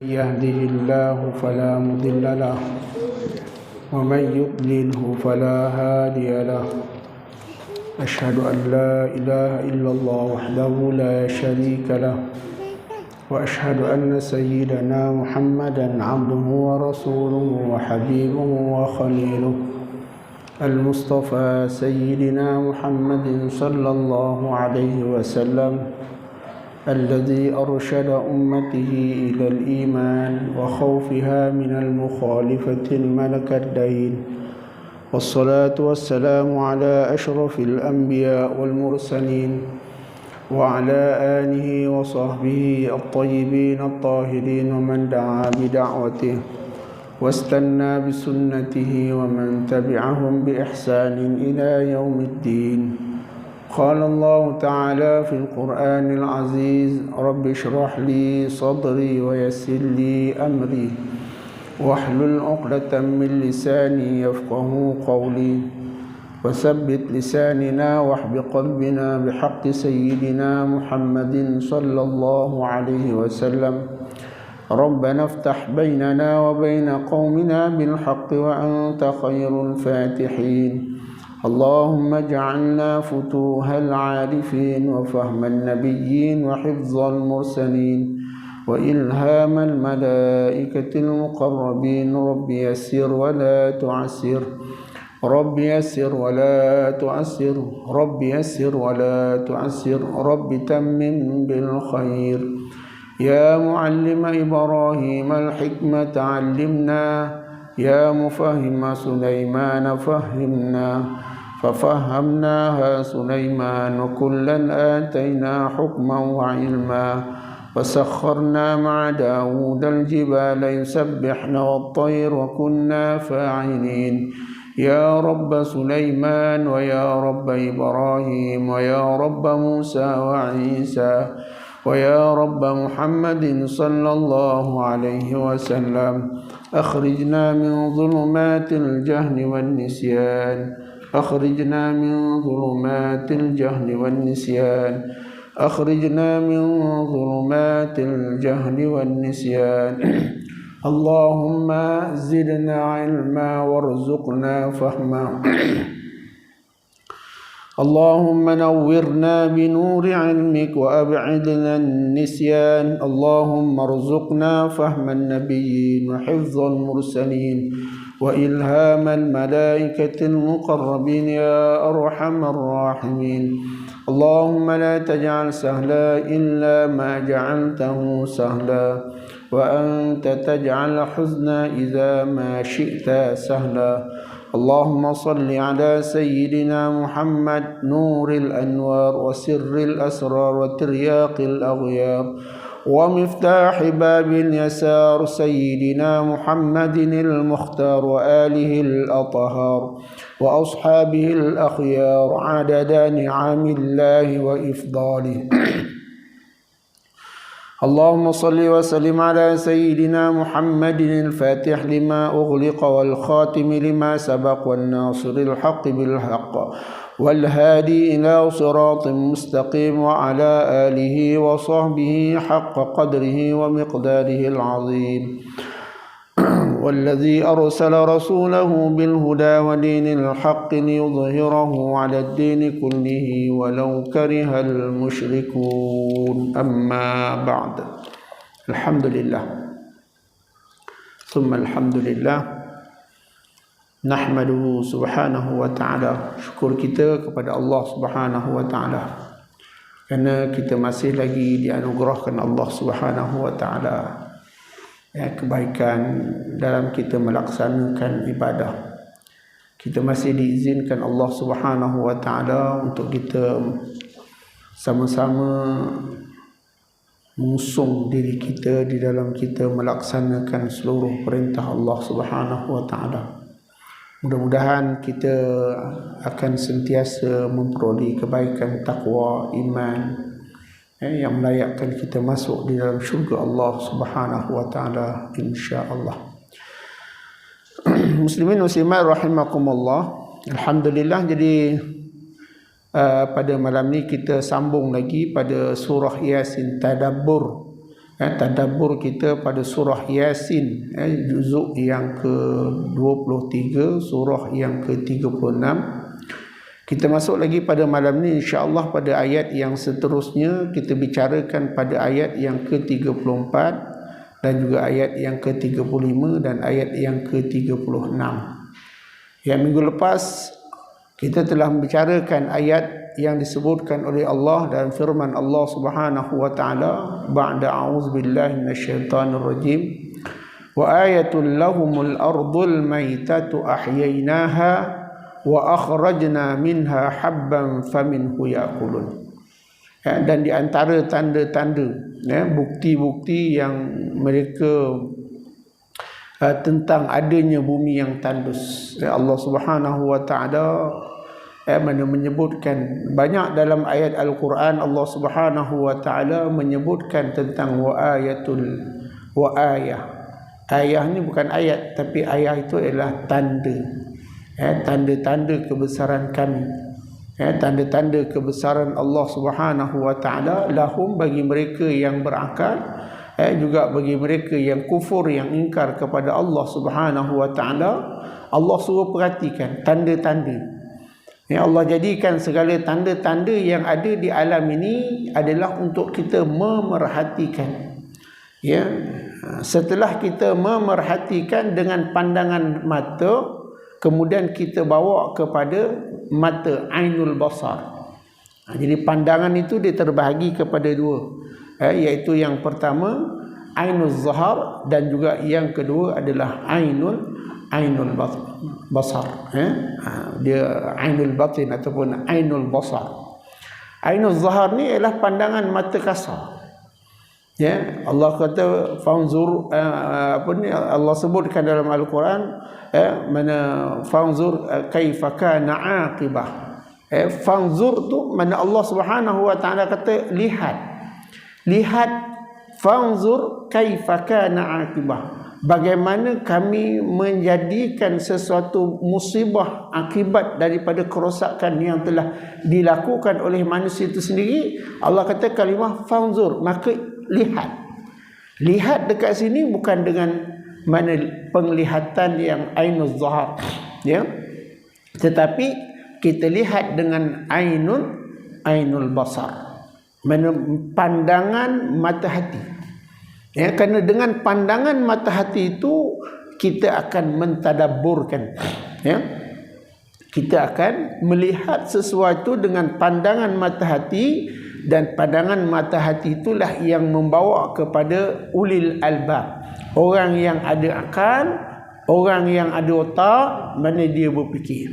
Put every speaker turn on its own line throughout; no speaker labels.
يهده الله فلا مضل له ومن يضلله فلا هادي له. أشهد أن لا إله إلا الله وحده لا شريك له وأشهد أن سيدنا محمدا عبده ورسوله وحبيبه وخليله المصطفى سيدنا محمد صلى الله عليه وسلم الذي أرشد أمته إلى الإيمان وخوفها من المخالفة الملك الدين، والصلاة والسلام على أشرف الأنبياء والمرسلين وعلى آله وصحبه الطيبين الطاهرين ومن دعا بدعوته واستنى بسنته ومن تبعهم بإحسان إلى يوم الدين. قال الله تعالى في القرآن العزيز: رب اشرح لي صدري ويسر لي أمري واحلل عقدة من لساني يفقه قولي وثبت لساننا واحب قلبنا بحق سيدنا محمد صلى الله عليه وسلم. ربنا افتح بيننا وبين قومنا بالحق وأنت خير الفاتحين. اللهم اجعلنا فتوح العارفين وفهم النبيين وحفظ المرسلين وإلهام الملائكة المقربين. رب يسر ولا تعسر، رب يسر ولا تعسر، رب يسر ولا تعسر، رب تمم بالخير. يا معلم إبراهيم الحكمة علمنا، يا مفهم سليمان فهمنا، ففهمناها سليمان وكلا آتينا حكما وعلما، وسخرنا مع داود الجبال يسبحن والطير وكنا فاعلين. يا رب سليمان ويا رب إبراهيم ويا رب موسى وعيسى ويا رب محمد صلى الله عليه وسلم، أخرجنا من ظلمات الجهل والنسيان، أخرجنا من ظلمات الجهل والنسيان، أخرجنا من ظلمات الجهل والنسيان. اللهم زدنا علما وارزقنا فهما. اللهم نورنا بنور علمك وأبعدنا النسيان. اللهم ارزقنا فهم النبيين وحفظ المرسلين وإلهام الملائكة المقربين يا أرحم الراحمين. اللهم لا تجعل سهلا إلا ما جعلته سهلا، وأنت تجعل حزنا إذا ما شئت سهلا. اللهم صل على سيدنا محمد نور الأنوار وسر الأسرار وترياق الأغيار ومفتاح باب اليسار سيدنا محمد المختار وآله الأطهار وأصحابه الأخيار عدد نعم الله وإفضاله. اللهم صل وسلم على سيدنا محمد الفاتح لما أغلق والخاتم لما سبق والناصر الحق بالحق والهادي إلى صراط مستقيم وعلى آله وصحبه حق قدره ومقداره العظيم. والذي أرسل رسوله بالهدى ودين الحق ليظهره على الدين كله ولو كره المشركون. أما بعد. الحمد لله ثم الحمد لله nahmaduhu subhanahu wa ta'ala. Syukur kita kepada Allah subhanahu wa ta'ala kerana kita masih lagi dianugerahkan Allah subhanahu wa ta'ala kebaikan dalam kita melaksanakan ibadah. Kita masih diizinkan Allah subhanahu wa ta'ala untuk kita sama-sama mengusung diri kita di dalam kita melaksanakan seluruh perintah Allah subhanahu wa ta'ala. Mudah-mudahan kita akan sentiasa memperoleh kebaikan, takwa, iman yang melayakkan kita masuk di dalam syurga Allah subhanahu wa ta'ala, insya-Allah. Muslimin muslimat rahimakumullah. Alhamdulillah, jadi pada malam ni kita sambung lagi pada surah Yasin, tadabbur Tadabbur kita pada surah Yasin, juzuk yang ke-23, surah yang ke-36. Kita masuk lagi pada malam ni, insya-Allah pada ayat yang seterusnya kita bicarakan pada ayat yang ke-34 dan juga ayat yang ke-35 dan ayat yang ke-36. Yang minggu lepas kita telah membicarakan ayat yang disebutkan oleh Allah dalam firman Allah Subhanahu wa taala, ba'da a'udzubillahi minasyaitonir rajim, wa ayatul lahumul ardul maitatu ahyainaha wa akhrajna minha habban faminhu ya'kulun. Dan di antara tanda-tanda, bukti-bukti yang mereka tentang adanya bumi yang tandus, Allah Subhanahu wa taala mana menyebutkan banyak dalam ayat Al-Quran. Allah Subhanahu wa taala menyebutkan tentang wa ayah. Ayah ni bukan ayat, tapi ayah itu adalah tanda, tanda-tanda kebesaran kami, tanda-tanda kebesaran Allah Subhanahu wa taala lahum, bagi mereka yang berakal, juga bagi mereka yang kufur, yang ingkar kepada Allah Subhanahu wa taala. Allah suruh perhatikan tanda-tanda. Allah jadikan segala tanda-tanda yang ada di alam ini adalah untuk kita memerhatikan. Setelah kita memerhatikan dengan pandangan mata, kemudian kita bawa kepada mata ainul basar. Jadi pandangan itu dia terbahagi kepada dua, iaitu yang pertama ainul zahar dan juga yang kedua adalah ainul basar. Dia ainul batin ataupun ainul basar. Ainul zahar ni ialah pandangan mata kasar. Allah kata fanzur, Allah sebutkan dalam Al-Quran, mana fanzur kaifa kana aqibah. Fanzur tu mana Allah Subhanahu wa taala kata lihat fanzur kaifa kana aqibah. Bagaimana kami menjadikan sesuatu musibah akibat daripada kerosakan yang telah dilakukan oleh manusia itu sendiri. Allah kata kalimah fanzur, maka lihat dekat sini bukan dengan mana penglihatan yang ainul zahar, tetapi kita lihat dengan ainul basar, mana pandangan mata hati. Kerana dengan pandangan mata hati itu kita akan mentadabburkan, kita akan melihat sesuatu dengan pandangan mata hati, dan pandangan mata hati itulah yang membawa kepada ulil albab, orang yang ada akal, orang yang ada otak, mana dia berfikir.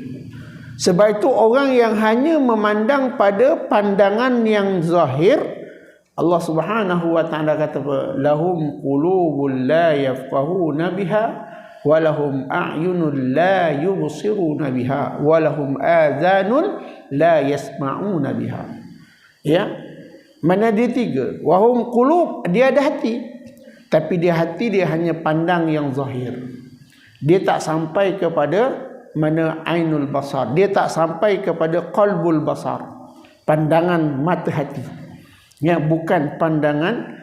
Sebab itu orang yang hanya memandang pada pandangan yang zahir, Allah Subhanahu wa taala kata lahum qulubul la yafqahuna biha wa lahum a'yunul la yubsiruna biha wa lahum adhanun la yasma'una biha. Mana dia tiga? Wahum qulub, dia ada hati, tapi dia hanya pandang yang zahir. Dia tak sampai kepada mana ainul basar, dia tak sampai kepada qalbul basar, pandangan mata hati. Bukan pandangan.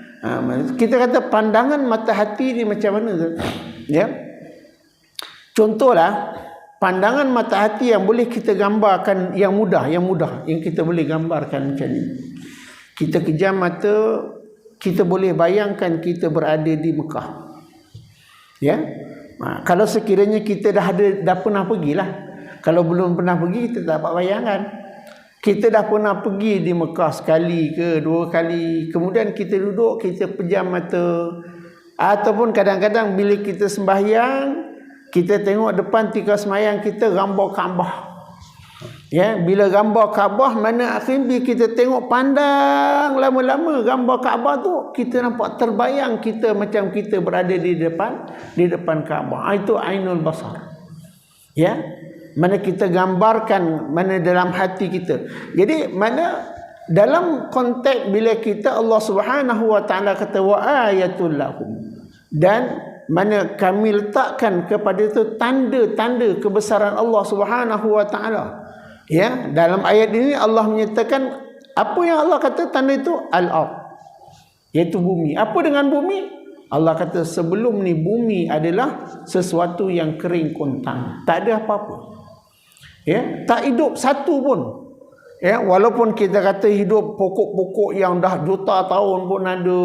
Kita kata pandangan mata hati ni macam mana? Contohlah pandangan mata hati yang boleh kita gambarkan, yang mudah yang kita boleh gambarkan macam ni. Kita kejam mata, kita boleh bayangkan kita berada di Mekah. Kalau sekiranya kita dah pernah pergilah. Kalau belum pernah pergi, kita tak dapat bayangkan. Kita dah pernah pergi di Mekah sekali ke dua kali, kemudian kita duduk, kita pejam mata, ataupun kadang-kadang bila kita sembahyang, kita tengok depan tikar sembahyang kita gambar Kaabah. Bila gambar Kaabah, mana akhirnya kita tengok pandang lama-lama gambar Kaabah tu, kita nampak terbayang kita macam kita berada di depan Kaabah. Itu ainul basar. Mana kita gambarkan mana dalam hati kita. Jadi mana dalam konteks bila kita Allah Subhanahu wa taala kata wa ayatul lahum, dan mana kami letakkan kepada itu tanda-tanda kebesaran Allah Subhanahu wa taala. Dalam ayat ini Allah menyatakan apa yang Allah kata tanda itu al-ard. iaitu bumi. Apa dengan bumi? Allah kata sebelum ni bumi adalah sesuatu yang kering kontang, tak ada apa-apa. Ya, tak hidup satu pun. Ya, walaupun kita kata hidup pokok-pokok yang dah juta tahun pun ada,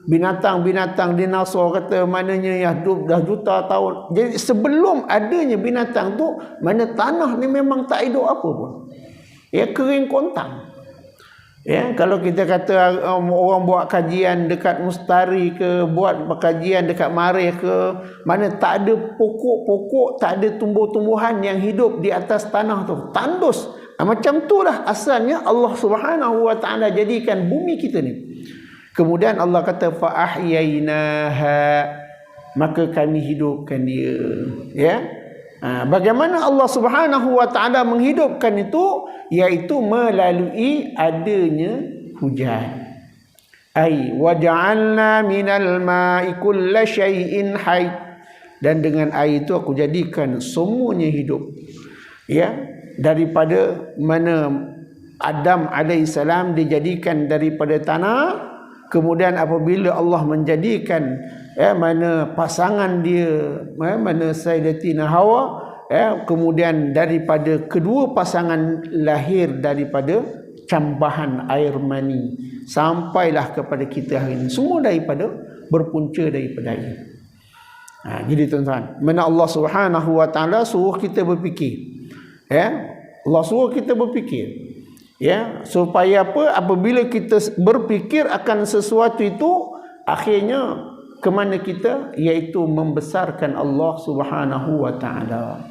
binatang-binatang dinosaur kata maknanya yang hidup dah juta tahun. Jadi sebelum adanya binatang tu, mana tanah ni memang tak hidup apa pun. Ya, kering kontang. Ya, kalau kita kata orang buat kajian dekat Mustari ke, buat kajian dekat Marih ke, mana tak ada pokok-pokok, tak ada tumbuh-tumbuhan yang hidup di atas tanah tu, tandus. Macam itulah asalnya Allah Subhanahu wa taala jadikan bumi kita ni. Kemudian Allah kata fa ahyainaha, maka kami hidupkan dia. Ya. Bagaimana Allah Subhanahu wa taala menghidupkan itu, iaitu melalui adanya hujan. Ai waja'alna minal ma'i kulla syai'in hayy, dan dengan air itu aku jadikan semuanya hidup. Ya, daripada mana Adam alaihissalam dijadikan daripada tanah, kemudian apabila Allah menjadikan mana pasangan dia, mana Sayyidatina Hawa, kemudian daripada kedua pasangan lahir daripada cambahan air mani sampailah kepada kita hari ini, semua daripada berpunca daripada air. Jadi tuan-tuan, mana Allah Subhanahu wa taala suruh kita berfikir. Allah suruh kita berfikir. Ya, supaya apa? Apabila kita berfikir akan sesuatu itu, akhirnya ke mana kita? Iaitu membesarkan Allah Subhanahu wa taala.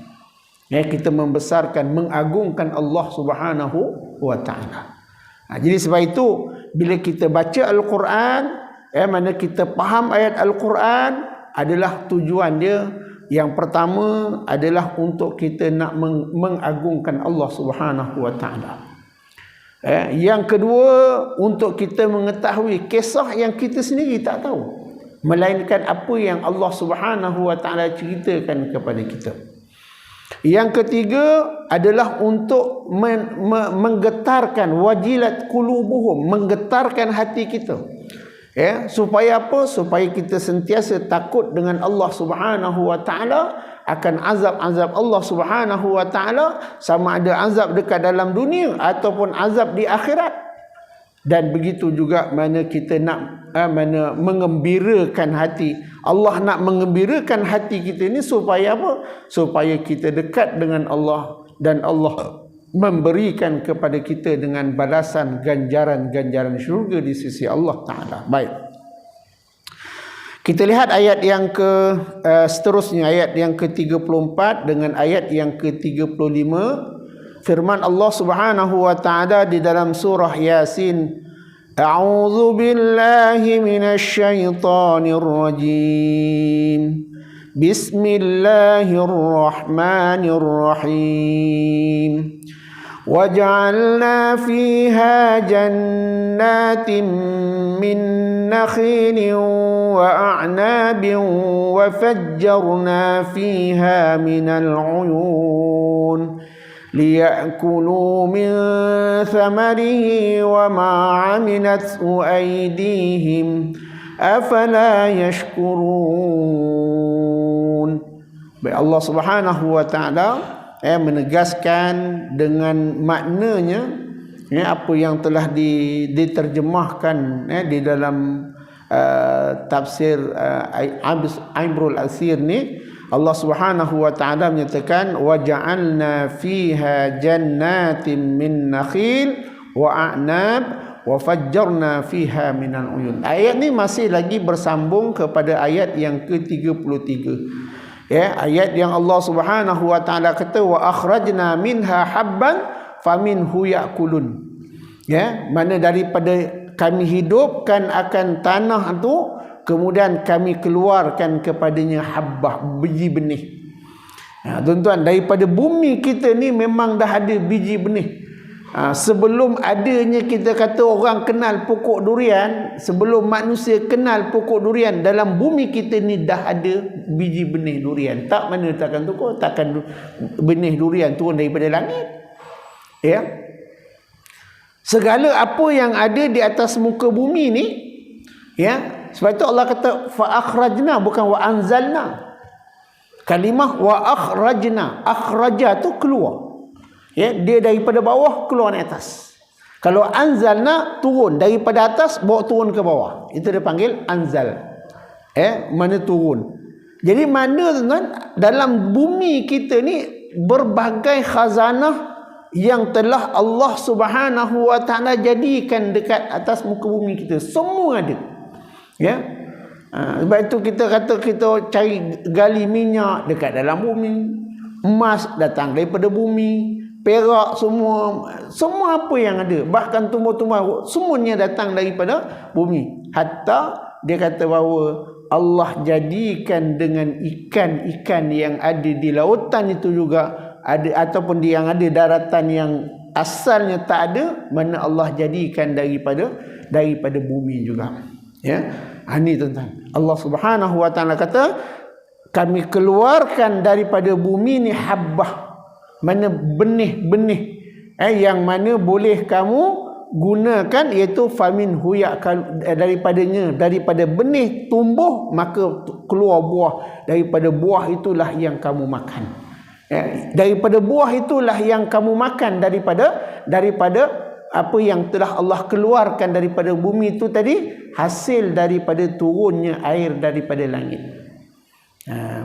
Ya, kita membesarkan, mengagungkan Allah Subhanahu wa taala. Jadi sebab itu bila kita baca Al-Quran, mana kita faham ayat Al-Quran, adalah tujuan dia yang pertama adalah untuk kita nak mengagungkan Allah Subhanahu wa taala. Yang kedua, untuk kita mengetahui kisah yang kita sendiri tak tahu, melainkan apa yang Allah Subhanahu wa taala ceritakan kepada kita. Yang ketiga adalah untuk menggetarkan wajilat qulubuhum, menggetarkan hati kita. Supaya apa? Supaya kita sentiasa takut dengan Allah Subhanahu wa taala, akan azab-azab Allah Subhanahu wa taala, sama ada azab dekat dalam dunia ataupun azab di akhirat. Dan begitu juga mana kita nak mengembirakan hati. Allah nak mengembirakan hati kita ini supaya apa? Supaya kita dekat dengan Allah, dan Allah memberikan kepada kita dengan balasan ganjaran-ganjaran syurga di sisi Allah taala. Baik. Kita lihat ayat yang seterusnya, ayat yang ke-34 dengan ayat yang ke-35. Firman Allah Subhanahu wa taala di dalam surah Yasin, A'udzu billahi minasy syaithanir rajim. Bismillahirrahmanirrahim. وَجَعَلْنَا فِيهَا جَنَّاتٍ مِّن نَّخِيلٍ وَأَعْنَابٍ وَفَجَّرْنَا فِيهَا مِنَ الْعُيُونِ لِيَأْكُلُوا مِن ثَمَرِهِ وَمَا عَمِلَتْهُ أَيْدِيهِمْ أَفَلَا يَشْكُرُونَ. Baik, Allah Subhanahu wa taala menegaskan dengan maknanya apa yang telah diterjemahkan di dalam tafsir Imrul Asir ni. Allah Subhanahu wa taala menyatakan wa ja'alna fiha jannatin min nakhil wa a'nab wa fajjarna fiha minal uyun. Ayat ni masih lagi bersambung kepada ayat yang ke-33. Ayat yang Allah Subhanahu wa taala kata wa akhrajna minha habban faminhu ya'kulun. Mana daripada kami hidupkan akan tanah itu, kemudian kami keluarkan kepadanya habbah, biji benih. Tuan-tuan, daripada bumi kita ni memang dah ada biji benih. Sebelum adanya kita kata orang kenal pokok durian, sebelum manusia kenal pokok durian, dalam bumi kita ni dah ada biji benih durian. Tak mana takkan tukar, takkan benih durian turun daripada langit. Segala apa yang ada di atas muka bumi ni Ya, sebab itu Allah kata fa akhrajna, bukan wa anzalna. Kalimah wa akhrajna, akhraja tu keluar. Ya, dia daripada bawah keluar naik atas. Kalau anzalna, turun daripada atas bawa turun ke bawah. Itu dia panggil anzal. Mana turun. Jadi mana tuan-tuan, dalam bumi kita ni berbagai khazanah yang telah Allah Subhanahu wa taala jadikan dekat atas muka bumi kita. Semua ada. Ya. Sebab itu kita kata kita cari gali minyak dekat dalam bumi. Emas datang daripada bumi. Perak semua apa yang ada, bahkan tumbuh-tumbuhan semuanya datang daripada bumi. Hatta dia kata bahawa Allah jadikan dengan ikan-ikan yang ada di lautan itu juga ada, ataupun yang ada daratan yang asalnya tak ada, mana Allah jadikan daripada bumi juga. Ya, ini tuan-tuan, Allah Subhanahu wa taala kata kami keluarkan daripada bumi ni habbah, mana benih-benih yang mana boleh kamu gunakan, iaitu famin huyak, daripada benih tumbuh maka keluar buah, daripada buah itulah yang kamu makan. Daripada buah itulah yang kamu makan, daripada apa yang telah Allah keluarkan daripada bumi itu tadi, hasil daripada turunnya air daripada langit.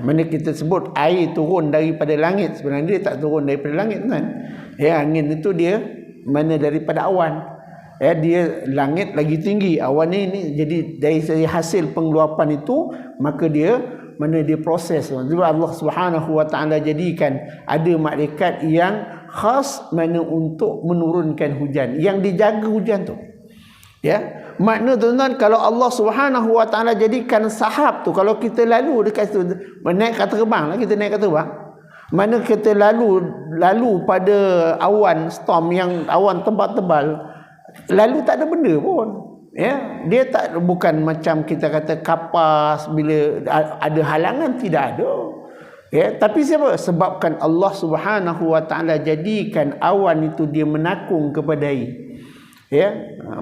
Mana kita sebut air turun daripada langit, sebenarnya dia tak turun daripada langit kan. Angin itu dia mana daripada awan. Dia langit lagi tinggi, awan ni jadi dari hasil pengeluapan itu, maka dia mana dia proses. Sebab Allah Subhanahu wa taala jadikan ada malaikat yang khas mana untuk menurunkan hujan, yang dijaga hujan tu. Ya, makna tuan-tuan, kalau Allah Subhanahu wa taala jadikan sahab tu, kalau kita lalu dekat situ, naik kata terbang lah, kita naik kata terbang, mana kita lalu pada awan storm, yang awan tebal-tebal, lalu tak ada benda pun. Ya, dia bukan macam kita kata kapas, bila ada halangan, tidak ada. Ya, tapi siapa? Sebabkan Allah Subhanahu wa taala jadikan awan itu dia menakung kepada air. Ya,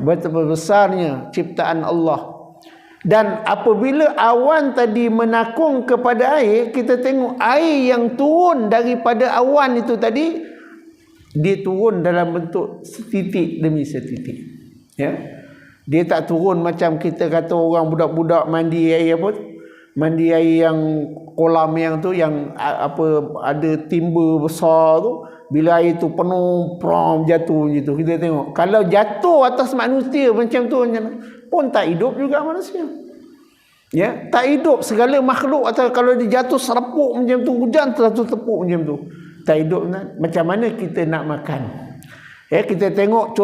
betapa besarnya ciptaan Allah. Dan apabila awan tadi menakung kepada air, kita tengok air yang turun daripada awan itu tadi, dia turun dalam bentuk setitik demi setitik. Ya, dia tak turun macam kita kata orang budak-budak mandi air apa, mandi air yang kolam yang tu, yang apa ada timba besar tu. Bila air tu penuh, prom jatuh gitu. Kita tengok, kalau jatuh atas manusia macam tu pun tak hidup juga manusia. Ya, tak hidup segala makhluk. Atau kalau dia jatuh serapuk macam tu, hujan terus tepuk macam tu, tak hidup. Macam mana kita nak makan? Kita tengok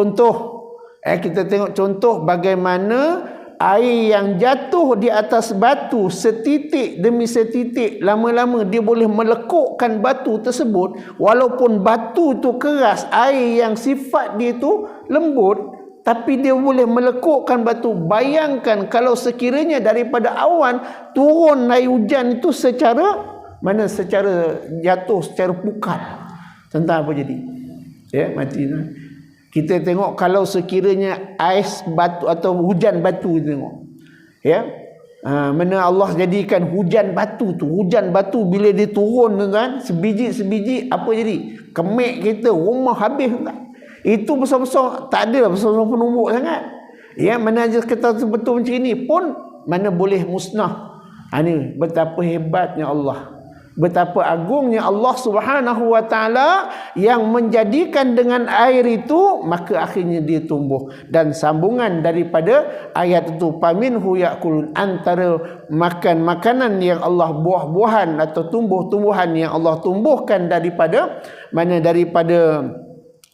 contoh bagaimana air yang jatuh di atas batu setitik demi setitik, lama-lama dia boleh melekukkan batu tersebut. Walaupun batu tu keras, air yang sifat dia tu lembut, tapi dia boleh melekukkan batu. Bayangkan kalau sekiranya daripada awan turun air hujan itu secara jatuh secara pukal, tentang apa jadi? Ya, mati. Kita tengok kalau sekiranya ais batu atau hujan batu, kita tengok. Ya. Mana Allah jadikan hujan batu tu. Hujan batu bila dia turun kan, sebiji-sebiji apa jadi? Kemek kita, rumah habis tak? Itu besar-besar, tak ada besar-besar penumbuk sangat. Ya, mana aja kita betul macam ini pun mana boleh musnah. Ini betapa hebatnya Allah. Betapa agungnya Allah Subhanahu wa taala yang menjadikan dengan air itu, maka akhirnya dia tumbuh. Dan sambungan daripada ayat itu, paminhu yakulun, antara makan makanan yang Allah, buah-buahan atau tumbuh-tumbuhan yang Allah tumbuhkan daripada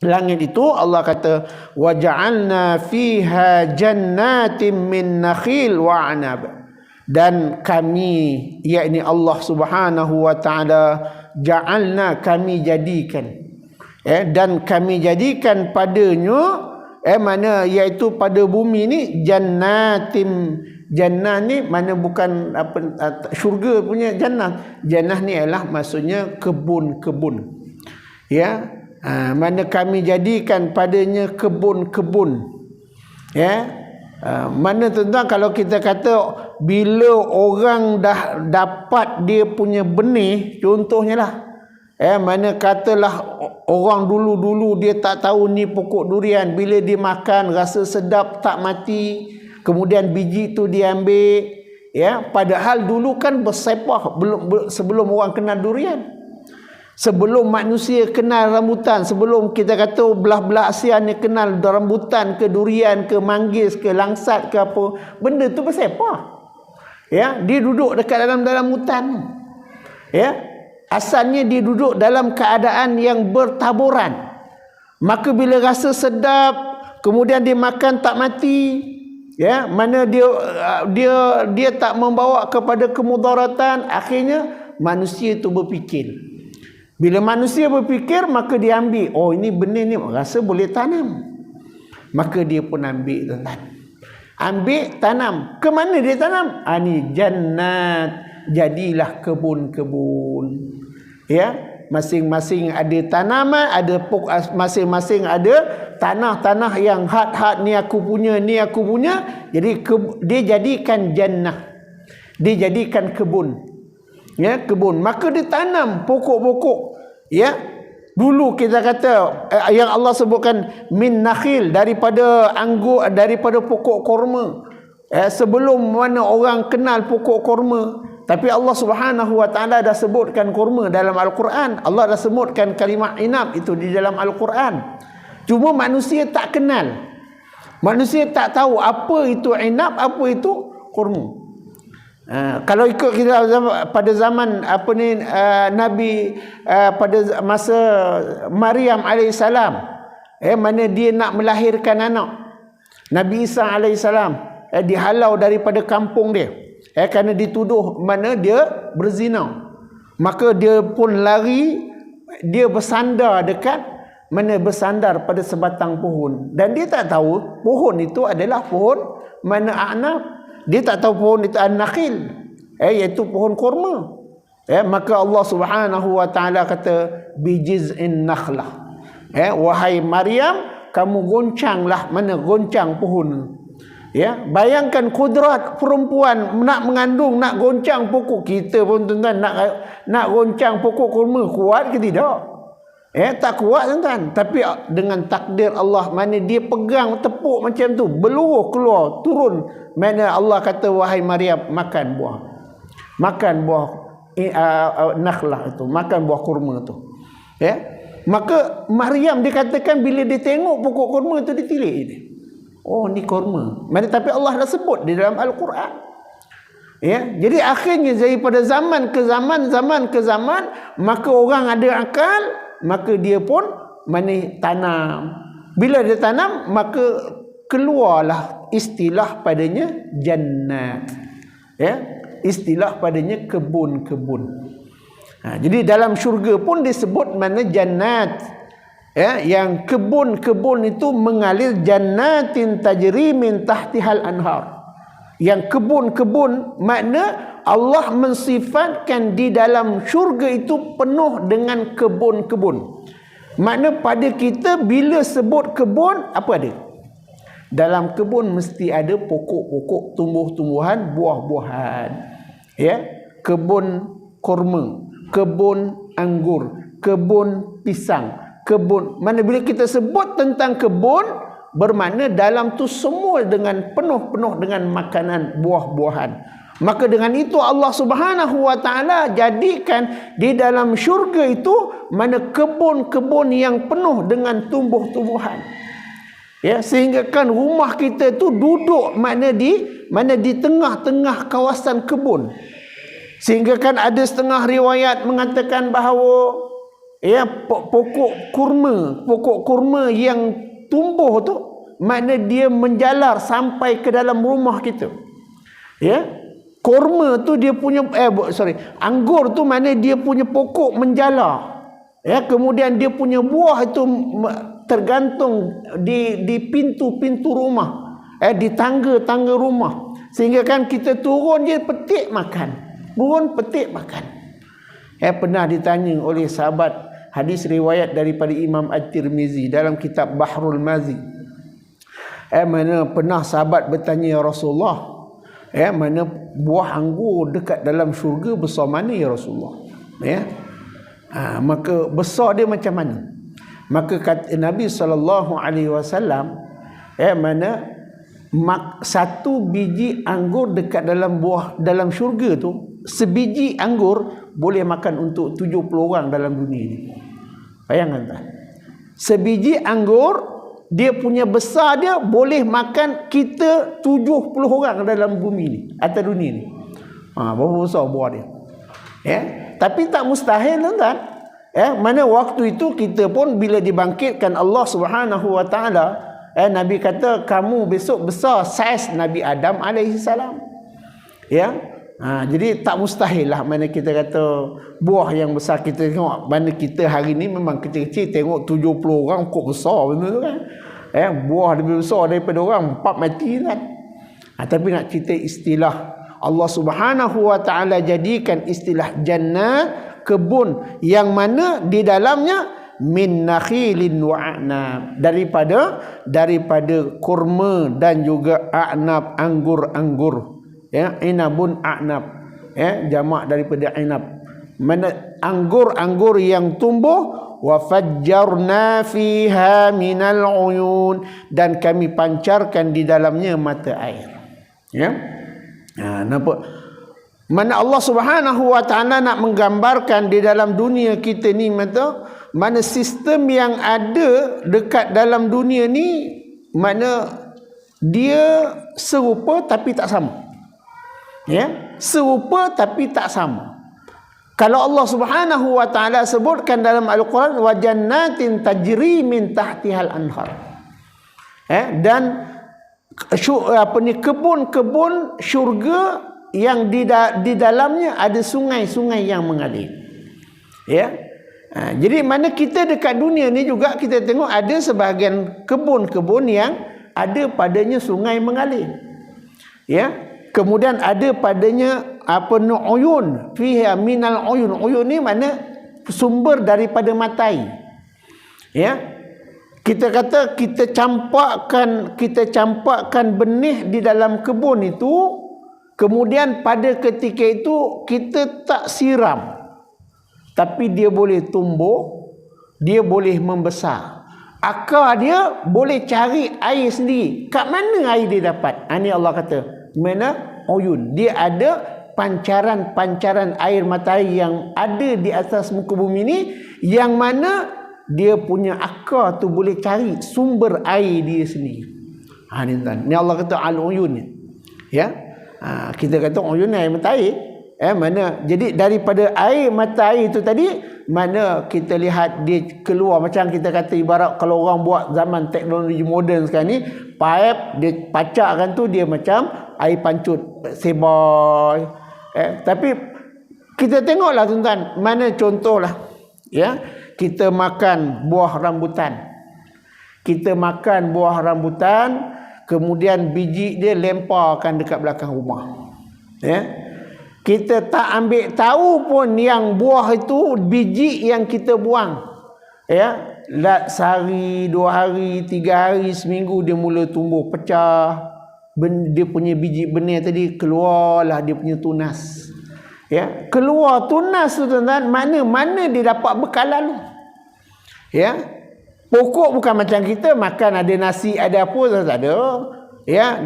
langit itu, Allah kata waja'alna fiha jannatin min nakhil wa 'anab. Dan kami, yakni Allah Subhanahu wa taala, ja'alna, kami jadikan, dan kami jadikan padanya, mana iaitu pada bumi ni, jannatim. Jannah ni mana bukan apa syurga punya jannah. Jannah ni adalah maksudnya kebun-kebun. Ya, mana kami jadikan padanya kebun-kebun. Ya. Mana tuan-tuan, kalau kita kata bila orang dah dapat dia punya benih, contohnya lah, mana katalah orang dulu-dulu dia tak tahu ni pokok durian, bila dia makan rasa sedap tak mati, kemudian biji tu dia ambil, padahal dulu kan bersepah sebelum orang kenal durian, sebelum manusia kenal rambutan, sebelum kita kata belah-belah Asia ni kenal rambutan ke durian ke manggis ke langsat ke apa, benda tu bersepah. Dia duduk dekat dalam hutan. Asalnya dia duduk dalam keadaan yang bertaburan. Maka bila rasa sedap, kemudian dia makan tak mati, mana dia tak membawa kepada kemudaratan, akhirnya manusia tu berfikir. Bila manusia berfikir, maka dia ambil, oh ini benih ni rasa boleh tanam. Maka dia pun ambil, tuan-tuan. Ambil, tanam. Ke mana dia tanam? Ni jannat. Jadilah kebun-kebun. Masing-masing ada tanaman, masing-masing ada tanah-tanah yang had-had, ni aku punya, ni aku punya. Jadi dia jadikan jannah. Dia jadikan kebun. Kebun. Maka dia tanam pokok-pokok. Dulu kita kata yang Allah sebutkan min nakhil, daripada anggur, daripada pokok korma. Sebelum mana orang kenal pokok korma, tapi Allah Subhanahu wa taala dah sebutkan korma dalam Al-Quran. Allah dah sebutkan kalimah inab itu di dalam Al-Quran. Cuma manusia tak kenal. Manusia tak tahu apa itu inab, apa itu korma. Kalau ikut kita pada zaman Nabi, pada masa Maryam alaihissalam, mana dia nak melahirkan anak, Nabi Isa alaihissalam dihalau daripada kampung dia, kerana dituduh mana dia berzina. Maka dia pun lari, dia bersandar bersandar pada sebatang pohon, dan dia tak tahu pohon itu adalah pohon mana a'nab. Dia tak tahu pohon itu an-nakhil, iaitu pohon kurma. Maka Allah Subhanahu wa taala kata bijiz'in nakhlah. Wahai Maryam, kamu goncanglah, goncang pohon. Bayangkan kudrat perempuan nak mengandung, nak goncang pokok. Kita pun tuan-tuan nak goncang pokok kurma, kuat ke tidak? Tak kuat, tuan-tuan. Tapi dengan takdir Allah, mana dia pegang tepuk macam tu, beluruh keluar, turun. Mana Allah kata, wahai Maryam, makan buah. Makan buah nakhlah itu, makan buah kurma tu. Maka Maryam dikatakan bila dia tengok pokok kurma itu, ditilik dia. Oh, ni kurma. Mana tapi Allah dah sebut di dalam Al-Quran. Jadi akhirnya daripada zaman ke zaman, maka orang ada akal, maka dia pun tanam. Bila dia tanam, maka keluarlah istilah padanya jannat. Istilah padanya kebun-kebun. Jadi dalam syurga pun disebut mana jannat. Yang kebun-kebun itu mengalir, jannatin tajri min tahtihal anhar. Yang kebun-kebun makna Allah mensifatkan di dalam syurga itu penuh dengan kebun-kebun. Makna pada kita bila sebut kebun, apa ada? Dalam kebun mesti ada pokok-pokok, tumbuh-tumbuhan, buah-buahan. Kebun kurma, kebun anggur, kebun pisang, kebun. Mana bila kita sebut tentang kebun, bermakna dalam tu semua dengan penuh-penuh dengan makanan buah-buahan. Maka dengan itu Allah Subhanahu wa taala jadikan di dalam syurga itu mana kebun-kebun yang penuh dengan tumbuh-tumbuhan. Sehingga kan rumah kita tu duduk mana di tengah-tengah kawasan kebun. Sehingga kan ada setengah riwayat mengatakan bahawa pokok kurma yang tumbuh tu makna dia menjalar sampai ke dalam rumah kita. Kurma tu dia punya anggur tu mana dia punya pokok menjalar. Kemudian dia punya buah itu tergantung di pintu-pintu rumah, di tangga-tangga rumah. Sehingga kan kita turun je petik makan. Turun petik makan. Pernah ditanya oleh sahabat, hadis riwayat daripada Imam At-Tirmizi dalam kitab Bahrul Mazi. Mana pernah sahabat bertanya, ya Rasulullah, mana buah anggur dekat dalam syurga besar mana ya Rasulullah? Maka besar dia macam mana? Maka kata Nabi SAW, mana satu biji anggur dekat dalam syurga tu, sebiji anggur boleh makan untuk 70 orang dalam dunia ni. Bayangkan tak? Sebiji anggur, dia punya besar dia boleh makan kita 70 orang dalam bumi ni, atas dunia ni. Berapa besar buah dia. Tapi tak mustahil, tuan-tuan. Mana waktu itu kita pun bila dibangkitkan Allah Subhanahu Wa Taala, Nabi kata kamu besok besar saiz Nabi Adam alaihissalam. Jadi tak mustahil lah mana kita kata buah yang besar. Kita tengok mana kita hari ni memang kecil-kecil, tengok 70 orang kok besar benda tu kan. Buah lebih besar daripada orang 4 mati kan. Tapi nak cerita istilah Allah Subhanahu Wa Taala jadikan istilah jannah, kebun yang mana di dalamnya min nakhilin wa a'nab, daripada kurma dan juga a'nab, anggur-anggur. Inabun a'nab, jamak daripada inab, mana anggur-anggur yang tumbuh. Wa fajjarna fiha minal uyun, dan kami pancarkan di dalamnya mata air. Nampak mana Allah Subhanahu Wa Taala nak menggambarkan di dalam dunia kita ni, mana sistem yang ada dekat dalam dunia ni, mana dia serupa tapi tak sama. Serupa tapi tak sama. Kalau Allah Subhanahu Wa Taala sebutkan dalam Al-Quran, wa jannatin tajri min tahtihal anhar, dan kebun-kebun syurga yang di dalamnya ada sungai-sungai yang mengalir. Jadi mana kita dekat dunia ni juga kita tengok ada sebahagian kebun-kebun yang ada padanya sungai mengalir. Kemudian ada padanya uyun, fiha minal uyun. Uyun ni mana sumber daripada mata air. Kita kata kita campakkan benih di dalam kebun itu, kemudian pada ketika itu kita tak siram, tapi dia boleh tumbuh, dia boleh membesar. Akar dia boleh cari air sendiri. Kat mana air dia dapat? Ini Allah kata, mana uyun, dia ada pancaran-pancaran air mata air yang ada di atas muka bumi ni, yang mana dia punya akar tu boleh cari sumber air dia sendiri. Ni Allah kata al-uyun. Kita kata uyun air mata air. Mana jadi daripada air mata air itu tadi, mana kita lihat dia keluar, macam kita kata ibarat kalau orang buat zaman teknologi moden sekarang ni, pipe dia pacakkan tu dia macam air pancut seboy. Tapi kita tengoklah tuan-tuan, mana contohlah kita makan buah rambutan. Kita makan buah rambutan, kemudian biji dia lemparkan dekat belakang rumah. Kita tak ambil tahu pun yang buah itu biji yang kita buang. Sehari, 2 hari, 3 hari, seminggu dia mula tumbuh pecah. Dia punya biji benih tadi keluarlah dia punya tunas. Keluar tunas tu tuan-tuan, mana dia dapat bekalan. Pokok bukan macam kita makan ada nasi ada apa, tak ada.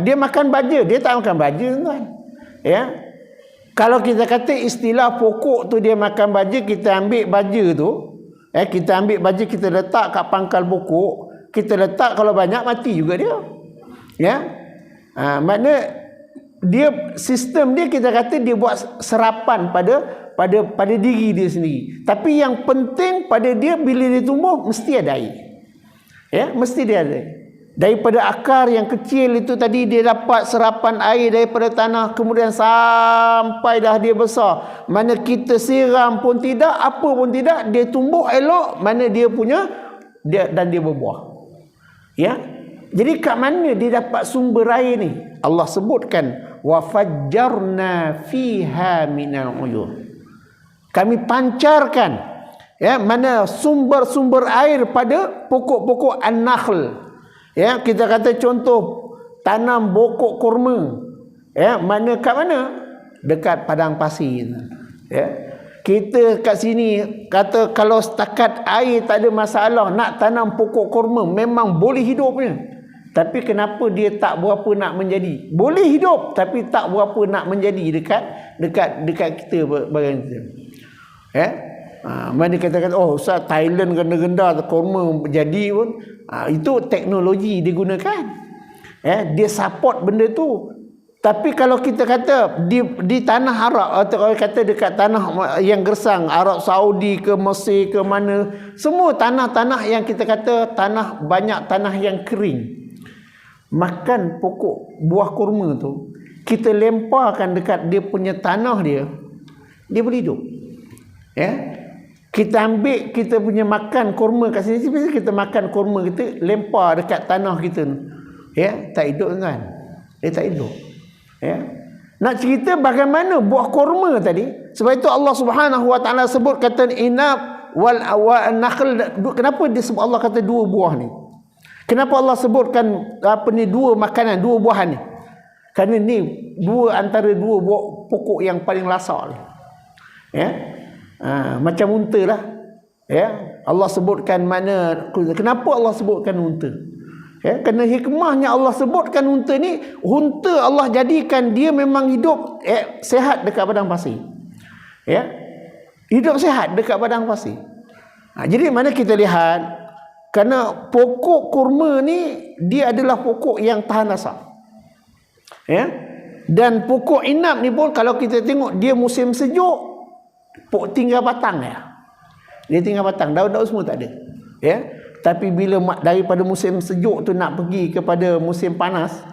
Dia makan baja, dia tak makan baja tuan. Kalau kita kata istilah pokok tu dia makan baja, kita ambil baja tu, kita ambil baja, kita letak kat pangkal pokok, kita letak, kalau banyak mati juga dia. Makna dia sistem dia, kita kata dia buat serapan pada diri dia sendiri. Tapi yang penting pada dia, bila dia tumbuh mesti ada air. Mesti dia ada. Daripada akar yang kecil itu tadi dia dapat serapan air daripada tanah, kemudian sampai dah dia besar. Mana kita siram pun tidak, apa pun tidak, dia tumbuh elok, mana dia punya dan dia berbuah. Jadi kat mana dia dapat sumber air ni? Allah sebutkan wa fajjarna fiha minal uyun. Kami pancarkan mana sumber-sumber air pada pokok-pokok an-nakhl. Ya, kita kata contoh tanam pokok kurma. Ya, mana kat mana? Dekat padang pasir. Ya. Kita kat sini kata kalau setakat air tak ada masalah, nak tanam pokok kurma memang boleh hidupnya. Tapi kenapa dia tak berapa nak menjadi? Boleh hidup tapi tak berapa nak menjadi dekat kita bagian kita. Ya. Mana kata-kata oh Ustaz Thailand rendah-rendah kurma jadi pun, itu teknologi digunakan. Ya, dia support benda tu. Tapi kalau kita kata di tanah Arab atau kalau kata dekat tanah yang gersang, Arab Saudi ke Mesir ke mana, semua tanah-tanah yang kita kata banyak tanah yang kering, makan pokok buah kurma tu, kita lemparkan dekat dia punya tanah dia boleh hidup. Ya, kita ambil kita punya makan kurma kat sini, kita makan kurma kita lempar dekat tanah kita, ya, tak hidup kan? Dia tak hidup. Ya. Nak cerita bagaimana buah kurma tadi, sebab itu Allah Subhanahu wa taala sebut kata inab wal nakhl. Kenapa dia sebut Allah kata dua buah ni? Kenapa Allah sebutkan dua makanan, dua buahan ni? Kerana ni antara dua buah pokok yang paling lasak ni. Ya. Macam unta lah. Ya. Allah sebutkan kenapa Allah sebutkan unta? Ya, kerana hikmahnya Allah sebutkan unta ni, unta Allah jadikan dia memang hidup sehat dekat padang pasir. Ya. Hidup sehat dekat padang pasir. Jadi mana kita lihat, kerana pokok kurma ni dia adalah pokok yang tahan asap. Ya. Dan pokok inab ni pun kalau kita tengok dia musim sejuk tinggal batang ya. Dia tinggal batang, daun-daun semua tak ada. Ya. Tapi bila daripada musim sejuk tu nak pergi kepada musim panas,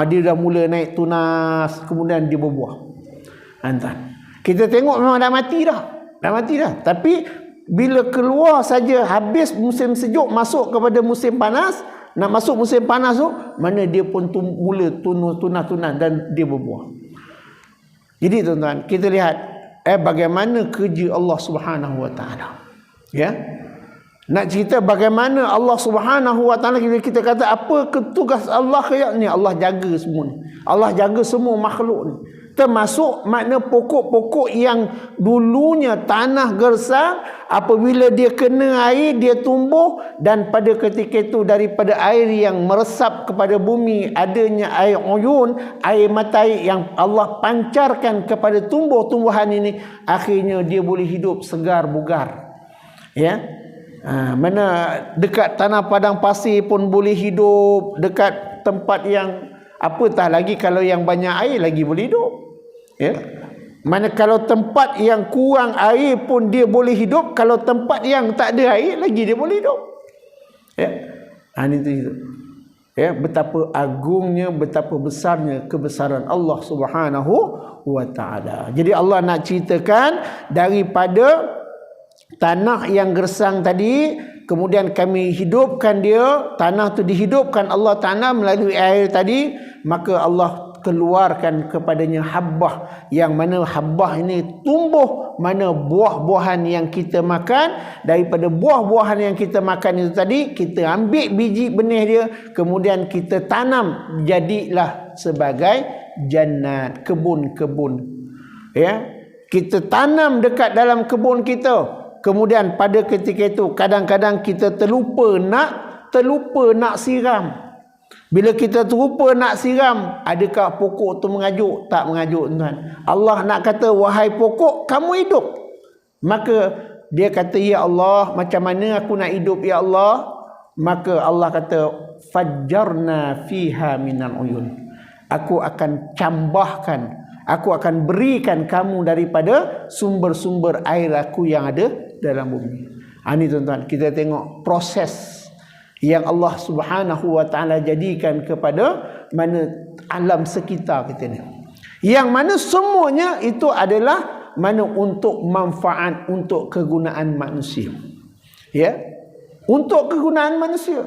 dia dah mula naik tunas, kemudian dia berbuah. Kita tengok memang dah mati dah. Tapi bila keluar saja habis musim sejuk masuk kepada musim panas, nak masuk musim panas tu, mana dia pun mula tunas-tunas dan dia berbuah. Jadi tuan-tuan, kita lihat bagaimana kerja Allah Subhanahu wa taala. Ya. Nak cerita bagaimana Allah Subhanahu wa taala, kita kata apa tugas Allah kayak ni? Allah jaga semua ni. Allah jaga semua makhluk ni. Termasuk makna pokok-pokok yang dulunya tanah gersang, apabila dia kena air dia tumbuh, dan pada ketika itu daripada air yang meresap kepada bumi adanya air uyun, air mata yang Allah pancarkan kepada tumbuh-tumbuhan ini, akhirnya dia boleh hidup segar bugar. Ya. Mana dekat tanah padang pasir pun boleh hidup, dekat tempat yang apatah lagi kalau yang banyak air lagi boleh hidup. Ya. Mana kalau tempat yang kurang air pun dia boleh hidup, kalau tempat yang tak ada air lagi dia boleh hidup. Ya. Itu. Ya, betapa agungnya, betapa besarnya kebesaran Allah Subhanahu wa taala. Jadi Allah nak ceritakan daripada tanah yang gersang tadi, kemudian kami hidupkan dia, tanah tu dihidupkan Allah Ta'ala melalui air tadi, maka Allah keluarkan kepadanya habbah, yang mana habbah ini tumbuh mana buah-buahan yang kita makan. Daripada buah-buahan yang kita makan itu tadi, kita ambil biji benih dia, kemudian kita tanam, jadilah sebagai jannat, kebun-kebun. Ya, kita tanam dekat dalam kebun kita. Kemudian pada ketika itu kadang-kadang kita terlupa nak siram. Bila kita terlupa nak siram, adakah pokok tu mengajuk? Tak mengajuk, tuan. Allah nak kata, wahai pokok, kamu hidup. Maka dia kata, ya Allah, macam mana aku nak hidup ya Allah? Maka Allah kata, fajjarna fiha minal uyun. Aku akan cambahkan, aku akan berikan kamu daripada sumber-sumber air aku yang ada dalam bumi. Ini tuan-tuan, kita tengok proses yang Allah Subhanahu wa taala jadikan kepada mana alam sekitar kita ni, yang mana semuanya itu adalah mana untuk manfaat, untuk kegunaan manusia. Ya, untuk kegunaan manusia.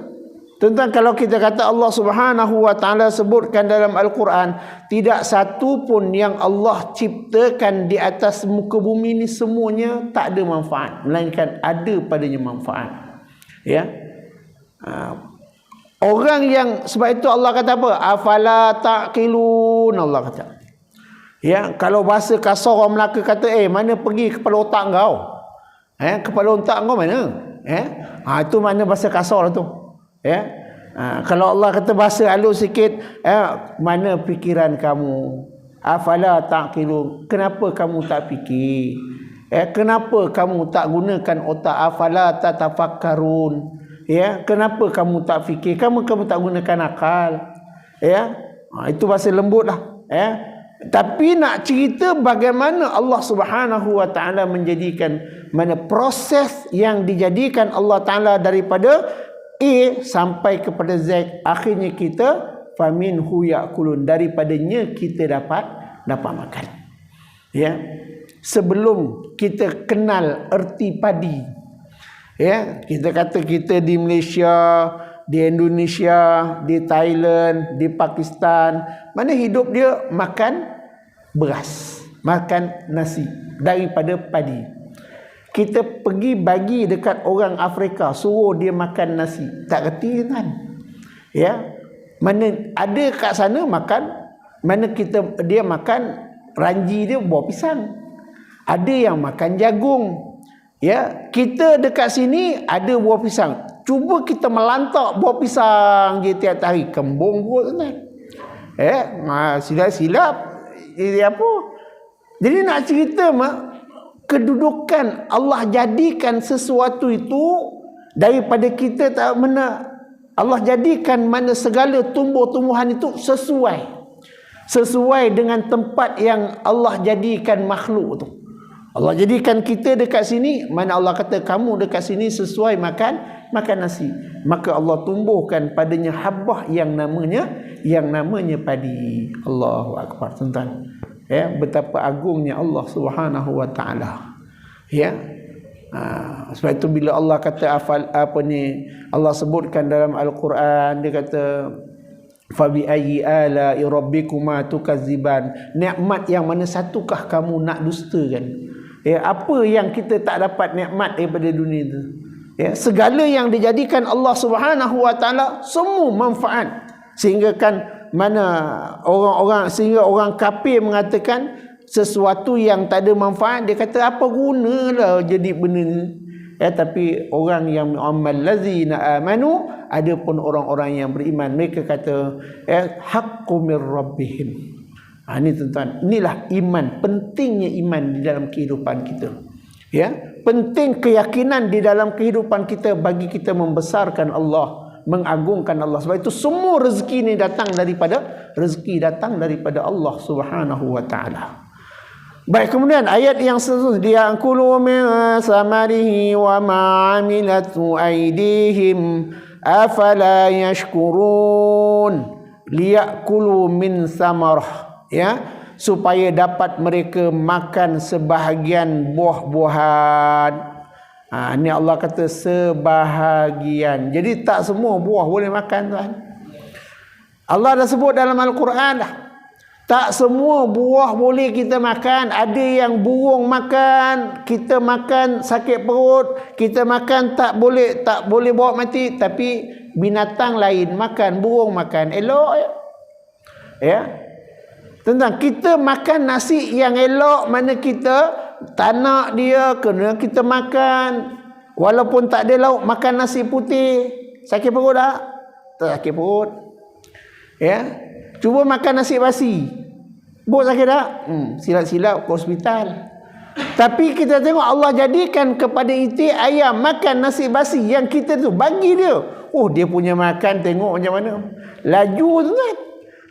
Tuan-tuan, kalau kita kata Allah Subhanahu wa taala sebutkan dalam Al-Quran, tidak satu pun yang Allah ciptakan di atas muka bumi ini semuanya tak ada manfaat, melainkan ada padanya manfaat. Ya. Orang yang, sebab itu Allah kata apa? Afala taqilun, Allah kata. Ya, kalau bahasa kasar orang Melaka kata, mana pergi kepala otak kau? Kepala otak kau mana? Itu mana bahasa kasar tu. Kalau Allah kata bahasa halus sikit, mana fikiran kamu? Afala taqilun. Kenapa kamu tak fikir? Kenapa kamu tak gunakan otak? Afala tatafakkarun. Kenapa kamu tak fikir? Kamu tak gunakan akal. Itu bahasa lembut lah. Tapi nak cerita bagaimana Allah Subhanahu wa taala menjadikan, mana proses yang dijadikan Allah Taala daripada A sampai kepada Z, akhirnya kita faminhu yakulun, daripadanya kita dapat makan. Sebelum kita kenal erti padi, kita kata kita di Malaysia, di Indonesia, di Thailand, di Pakistan, mana hidup dia makan beras, makan nasi daripada padi. Kita pergi bagi dekat orang Afrika, suruh dia makan nasi, tak reti kan? Mana ada kat sana makan, mana dia makan ranji dia buah pisang. Ada yang makan jagung. Kita dekat sini ada buah pisang. Cuba kita melantak buah pisang je tiap hari, kembung pun kan. Silap-silap apa? Jadi nak cerita kedudukan Allah jadikan sesuatu itu daripada kita tak mana, Allah jadikan mana segala tumbuh-tumbuhan itu sesuai dengan tempat yang Allah jadikan makhluk tu. Allah jadikan kita dekat sini, mana Allah kata kamu dekat sini sesuai makan nasi, maka Allah tumbuhkan padanya habbah yang namanya padi. Allahu akbar, tuan-tuan. Betapa agungnya Allah Subhanahu wa taala. Sebab itu bila Allah kata Allah sebutkan dalam Al-Quran, dia kata fabi ayyi ala'i rabbikuma tukazziban, nikmat yang mana satukah kamu nak dustakan? Apa yang kita tak dapat nikmat daripada dunia itu? Segala yang dijadikan Allah Subhanahu wa taala semua manfaat, sehingga kan mana sehingga orang kafir mengatakan sesuatu yang tak ada manfaat, dia kata apa gunalah jadi benda ni. Tapi orang yang amal lazina amanu, ada pun orang-orang yang beriman, mereka kata haqqu mir rabbihim. Ini tuan-tuan, inilah iman, pentingnya iman di dalam kehidupan kita. Penting keyakinan di dalam kehidupan kita bagi kita membesarkan Allah, mengagungkan Allah. Sebab itu semua rezeki ini datang daripada Allah Subhanahu wa taala. Baik, kemudian ayat yang seterusnya, ya'kulu min samarihi wa ma 'amilatu aydihim afala yashkurun, liya'kulu min samarah, supaya dapat mereka makan sebahagian buah-buahan. Ini Allah kata sebahagian. Jadi tak semua buah boleh makan, tuan. Allah dah sebut dalam Al-Quran dah. Tak semua buah boleh kita makan. Ada yang burung makan, kita makan sakit perut, kita makan tak boleh bawa mati. Tapi binatang lain makan, burung makan, elok tentang kita makan nasi yang elok, mana kita tak nak dia, kena kita makan. Walaupun tak ada lauk, makan nasi putih, sakit perut tak? Tak sakit perut. Cuba makan nasi basi, perut sakit tak? Silap-silap ke hospital. Tapi kita tengok Allah jadikan kepada itik ayam makan nasi basi yang kita tu bagi dia. Dia punya makan tengok macam mana, laju tu kan,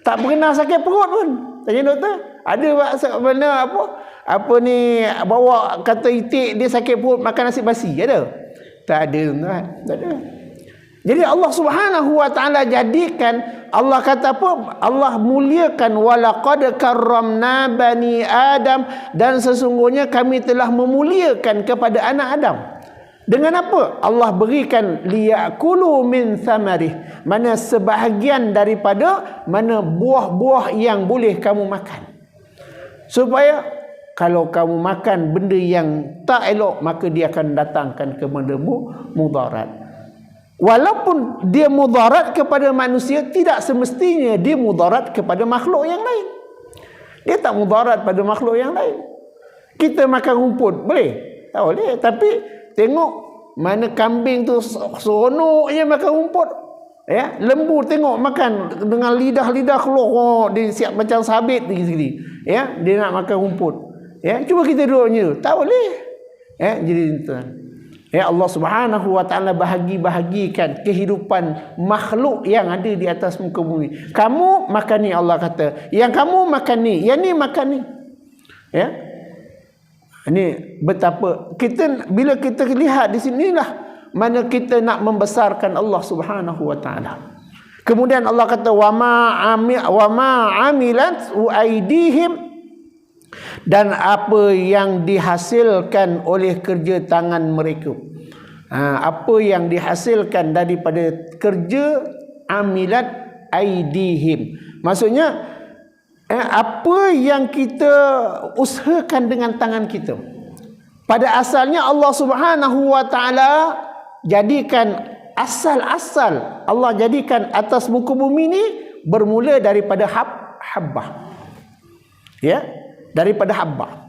tak pernah sakit perut pun. Tanya doktor, ada mana apa ni bawa kata itik dia sakit perut makan nasi basi, ada? Tak ada, tuan. Tak ada. Jadi Allah Subhanahu wa taala jadikan, Allah kata apa? Allah muliakan, walaqad karramna bani Adam, dan sesungguhnya kami telah memuliakan kepada anak Adam. Dengan apa? Allah berikan liyakulu min samarih, mana sebahagian daripada mana buah-buah yang boleh kamu makan. Supaya kalau kamu makan benda yang tak elok, maka dia akan datangkan kepadamu mudarat. Walaupun dia mudarat kepada manusia, tidak semestinya dia mudarat kepada makhluk yang lain. Dia tak mudarat pada makhluk yang lain. Kita makan rumput, boleh? Tak boleh. Tapi tengok mana kambing tu seronoknya makan rumput. Ya, lembu tengok makan dengan lidah-lidah keluar, oh, dia siap macam sabit gini. Ya, dia nak makan rumput. Ya, cuba kita duduknya, tak boleh. Ya, jadi tuan. Ya, Allah Subhanahu wa taala bahagikan kehidupan makhluk yang ada di atas muka bumi. Kamu makan ni, Allah kata. Yang kamu makan ni, yang ni makan ni. Ya. Ini betapa kita, bila kita lihat di sinilah mana kita nak membesarkan Allah Subhanahu wa taala. Kemudian Allah kata wa ma amilat aidihim, dan apa yang dihasilkan oleh kerja tangan mereka. Apa yang dihasilkan daripada kerja amilat aidihim. Maksudnya apa yang kita usahakan dengan tangan kita. Pada asalnya Allah Subhanahu wa taala jadikan asal-asal, Allah jadikan atas muka bumi ni bermula daripada habbah. Ya, daripada habbah.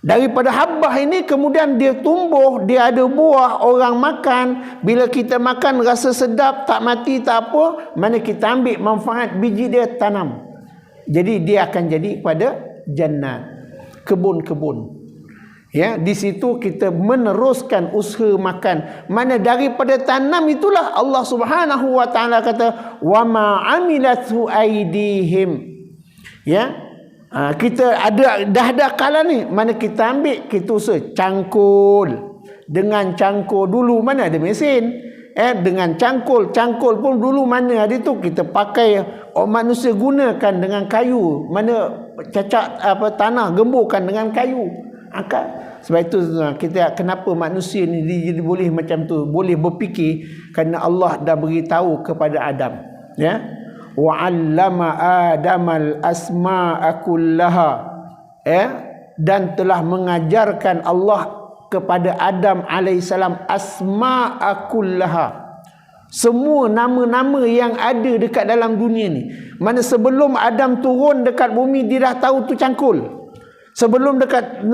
Daripada habbah ini kemudian dia tumbuh, dia ada buah, orang makan. Bila kita makan rasa sedap, tak mati, tak apa, mana kita ambil manfaat biji dia, tanam. Jadi dia akan jadi pada jannat, kebun-kebun. Ya, di situ kita meneruskan usaha makan. Mana daripada tanam itulah Allah Subhanahu wa taala kata wa ma amilathu aidihim. Ya, kita dah ada kala ni mana kita ambil, kita usaha cangkul. Dengan cangkul dulu mana ada mesin, dengan cangkul pun dulu mana ada tu, kita pakai, manusia gunakan dengan kayu, mana cacat tanah gemburkan dengan kayu, angkat. Sebab itu kita, kenapa manusia ni dia boleh macam tu, boleh berfikir, kerana Allah dah beritahu kepada Adam, ya, wa 'allama adamal asma'a kullaha, dan telah mengajarkan Allah kepada Adam alaihissalam asma'a kullaha, semua nama-nama yang ada dekat dalam dunia ni. Mana sebelum Adam turun dekat bumi, dia dah tahu tu cangkul. Sebelum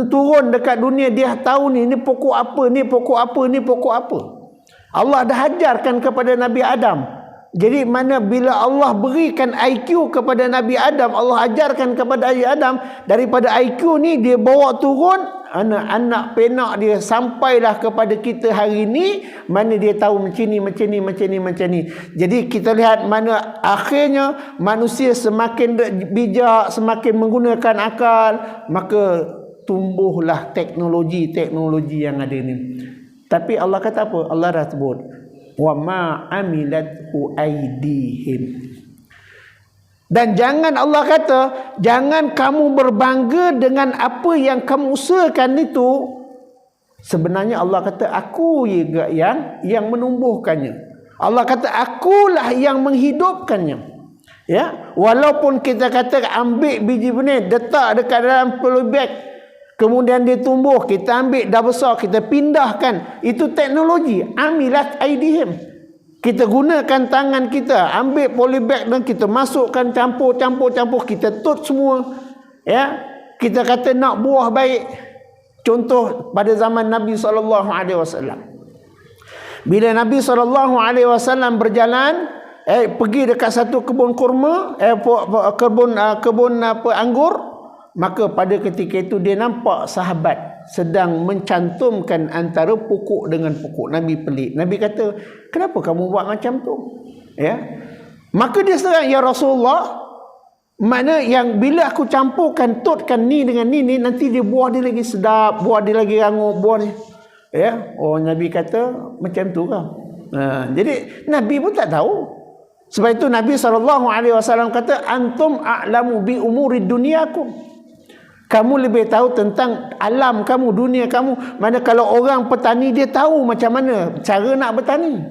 turun dekat dunia, dia tahu ni pokok apa, ni pokok apa, ni pokok apa. Allah dah ajarkan kepada Nabi Adam. Jadi mana bila Allah berikan IQ kepada Nabi Adam, Allah ajarkan kepada Nabi Adam, daripada IQ ni dia bawa turun anak-anak penak dia, sampailah kepada kita hari ni, mana dia tahu macam ni. Jadi kita lihat mana akhirnya manusia semakin bijak, semakin menggunakan akal, maka tumbuhlah teknologi yang ada ni. Tapi Allah kata apa? Allah dah sebut wa ma amilathu aidihim. Dan jangan, Allah kata, jangan kamu berbangga dengan apa yang kamu usahakan itu. Sebenarnya Allah kata aku juga yang menumbuhkannya. Allah kata akulah yang menghidupkannya. Ya, walaupun kita kata ambil biji benih, letak dekat dalam polybag, kemudian dia tumbuh, kita ambil dah besar, kita pindahkan, itu teknologi amilat aidihim. Kita gunakan tangan kita, ambil polybag dan kita masukkan, campur, kita tut semua. Ya, kita kata nak buah baik. Contoh pada zaman Nabi SAW. Bila Nabi SAW berjalan, pergi dekat satu kebun kurma, kebun anggur, maka pada ketika itu dia nampak sahabat sedang mencantumkan antara pokok dengan pokok. Nabi pelik. Nabi kata, kenapa kamu buat macam tu? Ya. Maka dia serang, ya Rasulullah, mana yang bila aku campurkan, tutkan ni dengan ni, nanti dia buah dia lagi sedap, buah dia lagi rangup, buah dia. Ya. Oh, Nabi kata macam tu kah? Jadi Nabi pun tak tahu. Sebab itu Nabi SAW kata, antum a'lamu bi umurid dunyakum. Kamu lebih tahu tentang alam kamu, dunia kamu. Mana kalau orang petani, dia tahu macam mana cara nak bertani.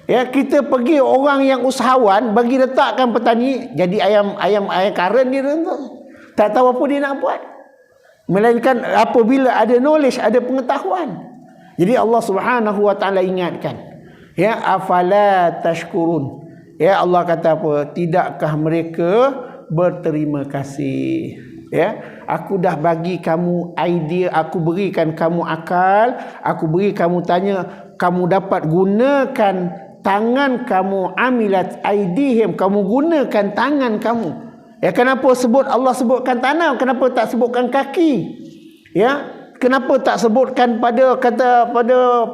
Ya, kita pergi orang yang usahawan, bagi letakkan petani, jadi ayam karen dia tak tahu apa dia nak buat. Melainkan apabila ada knowledge, ada pengetahuan. Jadi Allah Subhanahu wa taala ingatkan. Ya, afala tashkurun. Ya, Allah kata apa? Tidakkah mereka berterima kasih? Ya, aku dah bagi kamu idea, aku berikan kamu akal, aku beri kamu tanya, kamu dapat gunakan tangan kamu, amilat aidihim, kamu gunakan tangan kamu. Ya, kenapa Allah sebutkan tangan, kenapa tak sebutkan kaki? Ya, kenapa tak sebutkan pada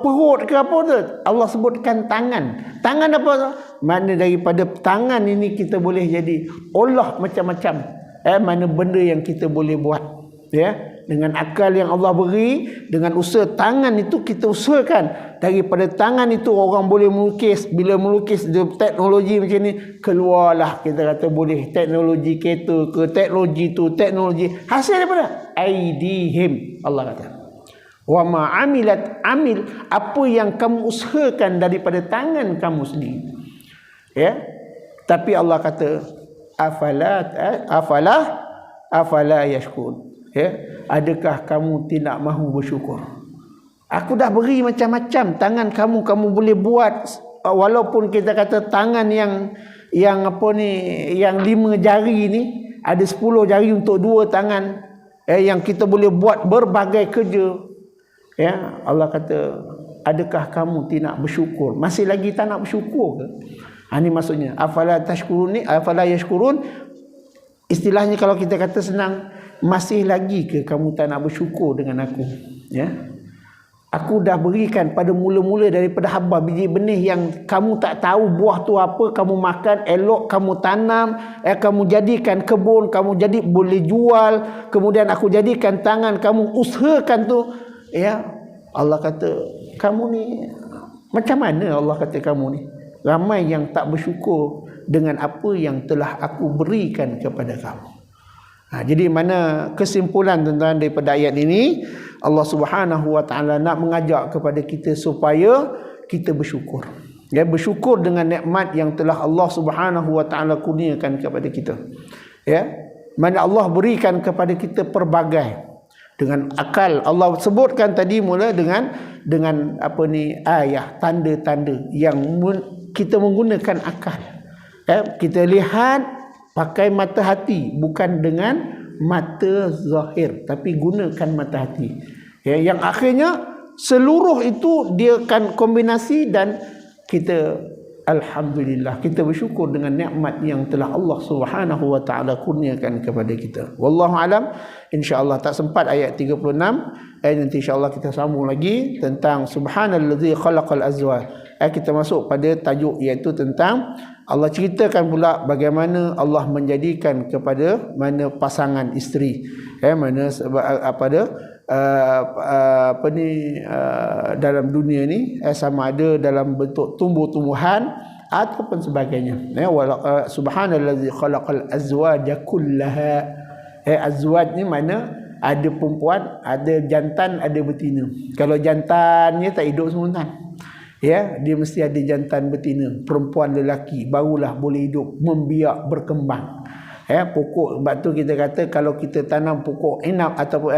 perut ke apa tu? Allah sebutkan tangan. Tangan apa? Mana daripada tangan ini kita boleh jadi olah macam-macam. Mana benda yang kita boleh buat. Ya, dengan akal yang Allah beri, dengan usaha tangan itu kita usahakan. Daripada tangan itu orang boleh melukis. Bila melukis teknologi macam ni, keluarlah kita kata boleh teknologi kereta ke, teknologi tu, teknologi hasil daripada aidihim. Allah kata, wa ma amilat amil, apa yang kamu usahakan daripada tangan kamu sendiri. Ya, tapi Allah kata afala yashkur. Ya, adakah kamu tidak mahu bersyukur? Aku dah beri macam-macam tangan kamu boleh buat, walaupun kita kata tangan yang apa ni, yang 5 jari ni, ada 10 jari untuk 2 tangan, yang kita boleh buat berbagai kerja. Ya, Allah kata, adakah kamu tidak bersyukur? Masih lagi tak nak bersyukur ke? Ini maksudnya afala tashkurun ni, afala yashkurun. Istilahnya kalau kita kata senang, masih lagi ke kamu tak nak bersyukur dengan aku? Ya, aku dah berikan pada mula-mula daripada haba biji benih yang kamu tak tahu buah tu apa, kamu makan, elok kamu tanam, kamu jadikan kebun, kamu jadi boleh jual, kemudian aku jadikan tangan kamu usahakan tu. Ya, Allah kata kamu ni macam mana? Allah kata kamu ni ramai yang tak bersyukur dengan apa yang telah aku berikan kepada kamu. Jadi mana kesimpulan tuan-tuan daripada ayat ini? Allah Subhanahu wa taala nak mengajak kepada kita supaya kita bersyukur. Ya, bersyukur dengan nikmat yang telah Allah Subhanahu wa taala kurniakan kepada kita. Ya, mana Allah berikan kepada kita pelbagai dengan akal. Allah sebutkan tadi mula dengan apa ni, ayat, tanda-tanda yang kita menggunakan akal. Kita lihat pakai mata hati, bukan dengan mata zahir, tapi gunakan mata hati. Yang akhirnya seluruh itu dia akan kombinasi, dan kita alhamdulillah, kita bersyukur dengan nikmat yang telah Allah Subhanahu wa taala kurniakan kepada kita. Wallahu alam. Insya-Allah tak sempat ayat 36. Nanti insya-Allah kita sambung lagi tentang subhanallazi khalaqal azwaj. Kita masuk pada tajuk iaitu tentang Allah ceritakan pula bagaimana Allah menjadikan kepada mana pasangan isteri, mana dalam dunia ni, sama ada dalam bentuk tumbuh-tumbuhan ataupun sebagainya. Subhanallazi khalaqal azwaja kullaha. Azwaj ni mana ada perempuan, ada jantan, ada betina. Kalau jantannya tak hidup sementara, ya, dia mesti ada jantan betina, perempuan lelaki, barulah boleh hidup, membiak, berkembang. Pokok, sebab tu kita kata kalau kita tanam pokok inab atau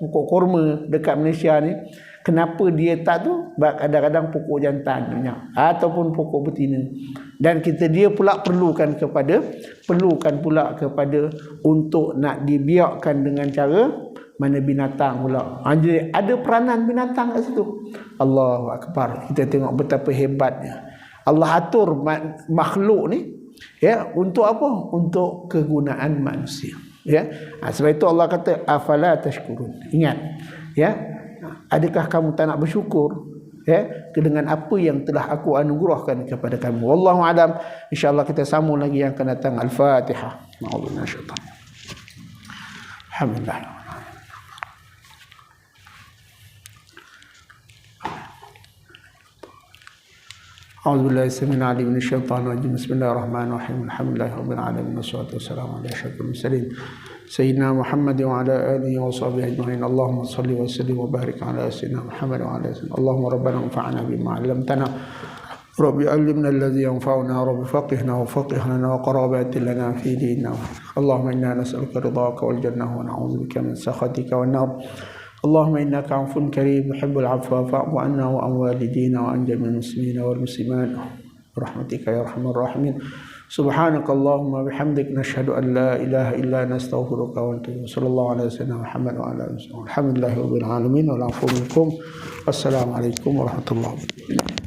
pokok kurma dekat Malaysia ni, kenapa dia tak tu? Kadang-kadang pokok jantan banyak ataupun pokok betina, dan dia pula perlukan pula kepada untuk nak dibiakkan dengan cara mana binatang pula. Jadi ada peranan binatang kat situ. Allahu akbar. Kita tengok betapa hebatnya Allah atur makhluk ni, ya, untuk apa? Untuk kegunaan manusia. Ya, sebab itu Allah kata afala tashkurun. Ingat, ya, adakah kamu tak nak bersyukur, ya, dengan apa yang telah aku anugerahkan kepada kamu. Wallahu alam. Insyaallah kita sambung lagi yang akan datang. Al-Fatihah. A'udzu minasyaitan. Alhamdulillah. أعوذ بالله السميع العليم من الشيطان الرجيم بسم الله الرحمن الرحيم الحمد لله رب العالمين والصلاة والسلام على أشرف المرسلين سيدنا محمد وعلى آله وصحبه أجمعين اللهم صل وسلم وبارك على سيدنا محمد وعلى آله اللهم ربنا انفعنا بما علمتنا رب علمنا الذي ينفعنا رب فقهنا وفقه لنا وقرابات لنا في ديننا اللهم إنا نسألك رضاك والجنة ونعوذ بك من سخطك والنار Allahumma innaka 'afuwun karim tuhibbul 'afwa fa'fu 'anna wa 'an walidina wa 'an jami'il muslimina wal muslimat birahmatika ya arhamar rahimin. Subhanakallahumma bihamdik nashhadu an la ilaha illa anta astaghfiruka wa atubu ilaik. Sallallahu alaihi wasallam Muhammad wa ala alihi wasallam. Alhamdulillahirabbil alamin wa la ilaha illa. Assalamualaikum warahmatullahi wabarakatuh.